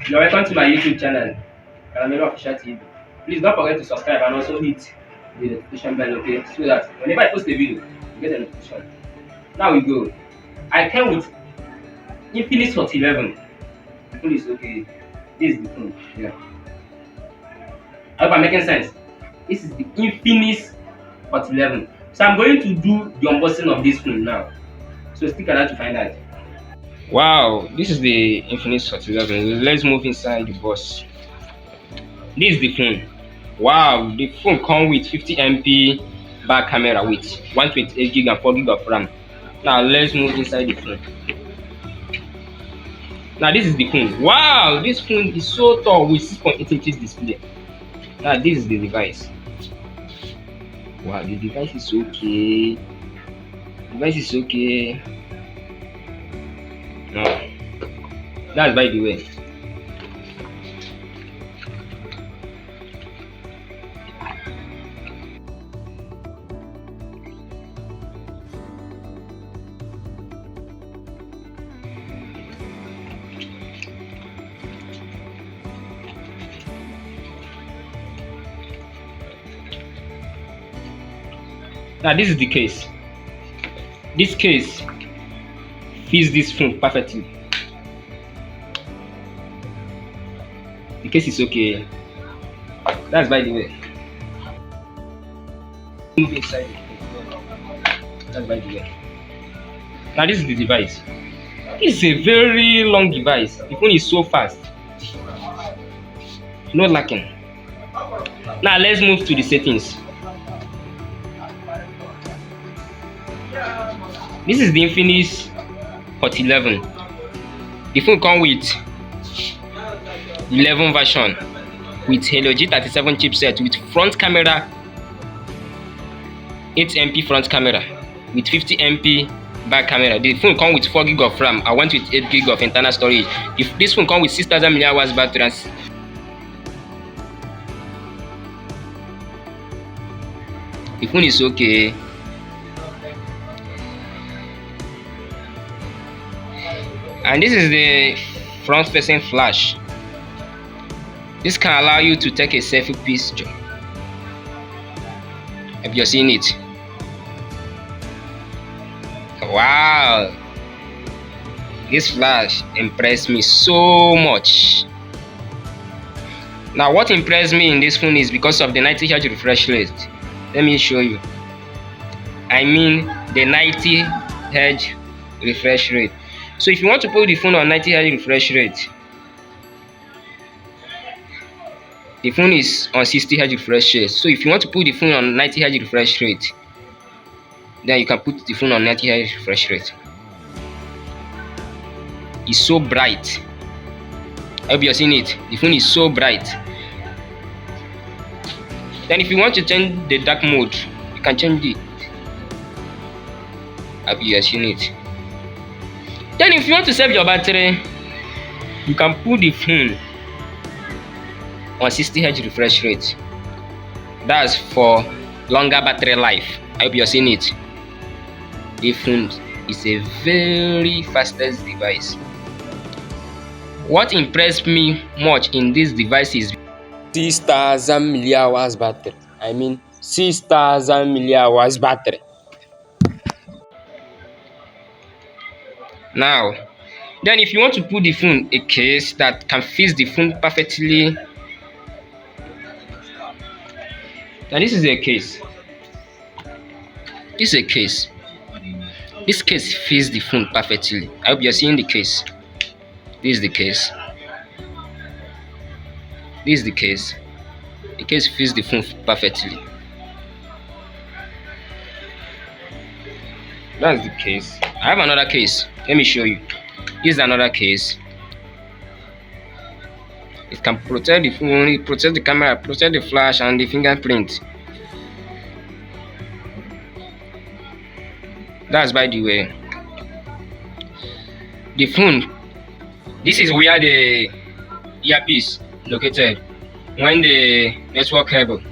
You're welcome to my YouTube channel, Caramelo Official TV. Please don't forget to subscribe and also hit the notification bell, okay? So that whenever I post a video, you get a notification. Now we go. I came with Infinix Hot 11. The phone is okay. This is the phone. Yeah. I hope I'm making sense. This is the Infinix Hot 11. So I'm going to do the unboxing of this phone now. So stick around to find out. Wow, this is the Infinix Hot 11. Let's move inside the box. This is the phone. Wow, the phone comes with 50MP back camera with 128GB and 4GB of RAM. Now let's move inside the phone. Now this is the phone. Wow, this phone is so tall with 6.8 inches display. Now this is the device. Wow, the device is okay. The device is okay. Now that's by the way. Now this is the case. This case fits this phone perfectly. The case is okay. That's by the way. Move inside the phone. That's by the way. Now this is the device. This is a very long device. The phone is so fast. No lacking. Now let's move to the settings. This is the Infinix Hot 11. The phone comes with 11 version with Helio G37 chipset with front camera 8MP front camera with 50MP back camera. The phone comes with 4GB of RAM and 128GB of internal storage. This phone comes with 6000 mAh battery. The phone is okay. And this is the front facing flash. This can allow you to take a selfie picture. Have you seen it? Wow, this flash impressed me so much. Now what impressed me in this phone is because of the 90Hz refresh rate. Let me show you. I mean the 90Hz refresh rate. So if you want to put the phone on 90Hz refresh rate, the phone is on 60Hz refresh rate. So if you want to put the phone on 90Hz refresh rate, then you can put the phone on 90Hz refresh rate. It's so bright. I hope you're seeing it. The phone is so bright. Then if you want to change the dark mode, you can change it. I hope you're seeing it. Then if you want to save your battery, you can put the phone on 60Hz refresh rate. That's for longer battery life. I hope you're seeing it. The phone is a very fastest device. What impressed me much in this device is 6000 mAh battery. I mean 6000 mAh battery. Now, then if you want to put the phone a case that can fit the phone perfectly, now this is a case. This is a case. This case fits the phone perfectly. I hope you're seeing the case. This is the case. This is the case. The case fits the phone perfectly. That's the case. I have another case. Let me show you. This is another case. It can protect the phone, it protect the camera, protect the flash and the fingerprint. That's by the way. The phone. This is where the earpiece located. When the network cable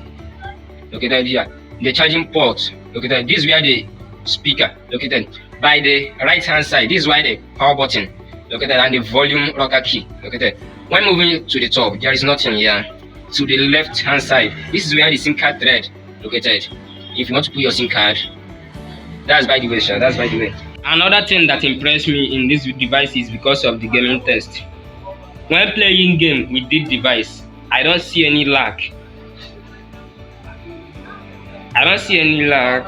located here. The charging port located. This is where the speaker located. By the right hand side, this is where the power button located, and the volume rocker key located. When moving to the top, there is nothing here. To the left hand side, this is where the SIM card thread located. If you want to put your SIM card, that's by the way, sir. That's by the way. Another thing that impressed me in this device is because of the gaming test. When playing game with this device, I don't see any lag. I don't see any lag.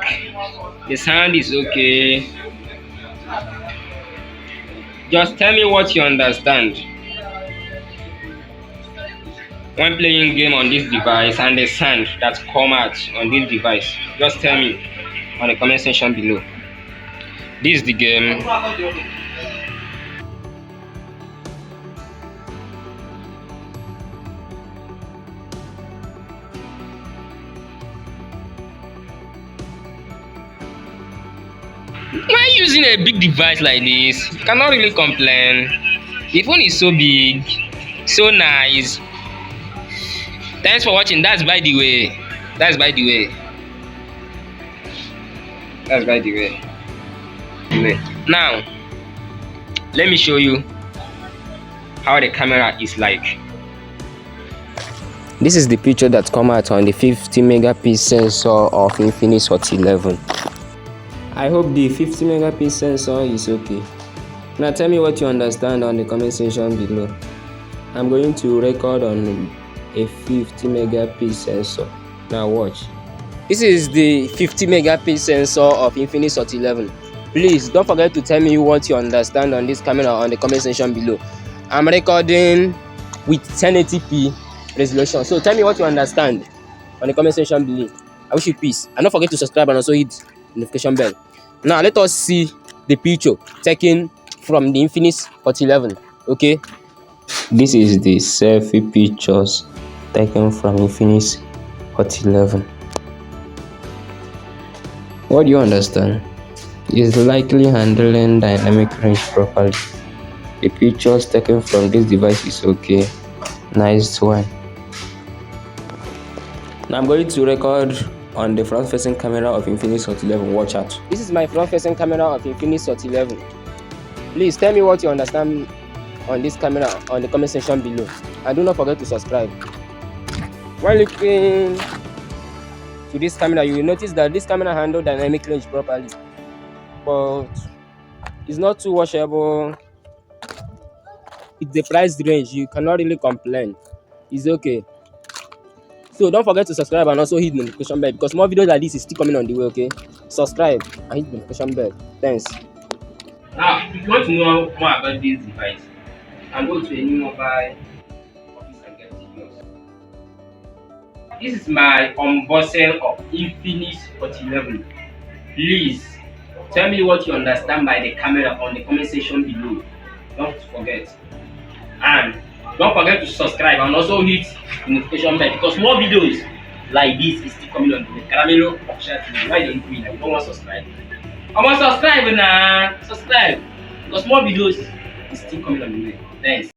The sound is okay. Just tell me what you understand when playing game on this device and the sound that come out on this device. Just tell me on the comment section below. This is the game. When using a big device like this, you cannot really complain. The phone is so big, so nice. Thanks for watching. That's by the way. That's by the way. That's by the way. Now, let me show you how the camera is like. This is the picture that come out on the 50 megapixel sensor of Infinix Hot 11. I hope the 50 megapixel sensor is okay. Now tell me what you understand on the comment section below. I'm going to record on a 50 megapixel sensor. Now watch. This is the 50 megapixel sensor of Infinix Hot 11. Please don't forget to tell me what you understand on this camera on the comment section below. I'm recording with 1080p resolution. So tell me what you understand on the comment section below. I wish you peace. And don't forget to subscribe and also hit the notification bell. Now let us see the picture taken from the Infinix Hot 11. Okay. This is the selfie pictures taken from Infinix Hot 11. What do you understand? It's likely handling dynamic range properly. The pictures taken from this device is okay. Nice one. Now I'm going to record on the front facing camera of Infinix Hot 11. Watch out. This is my front facing camera of Infinix Hot 11. Please tell me what you understand on this camera on the comment section below, and do not forget to subscribe. When looking to this camera, you will notice that this camera handles dynamic range properly, but it's not too washable. It's the price range, you cannot really complain. It's okay. So don't forget to subscribe and also hit the notification bell, because more videos like this is still coming on the way. Okay, subscribe and hit the notification bell. Thanks. Now, if you want to know more about this device, you can go to any mobile office and get yours. This is my unboxing of Infinix Hot 11. Please tell me what you understand by the camera on the comment section below. Don't forget, and don't forget to subscribe and also hit the notification bell, because more videos like this is still coming on the Caramelo official TV. Why don't you don't want to subscribe? I want to subscribe now. Subscribe, because more videos is still coming on the way. Thanks.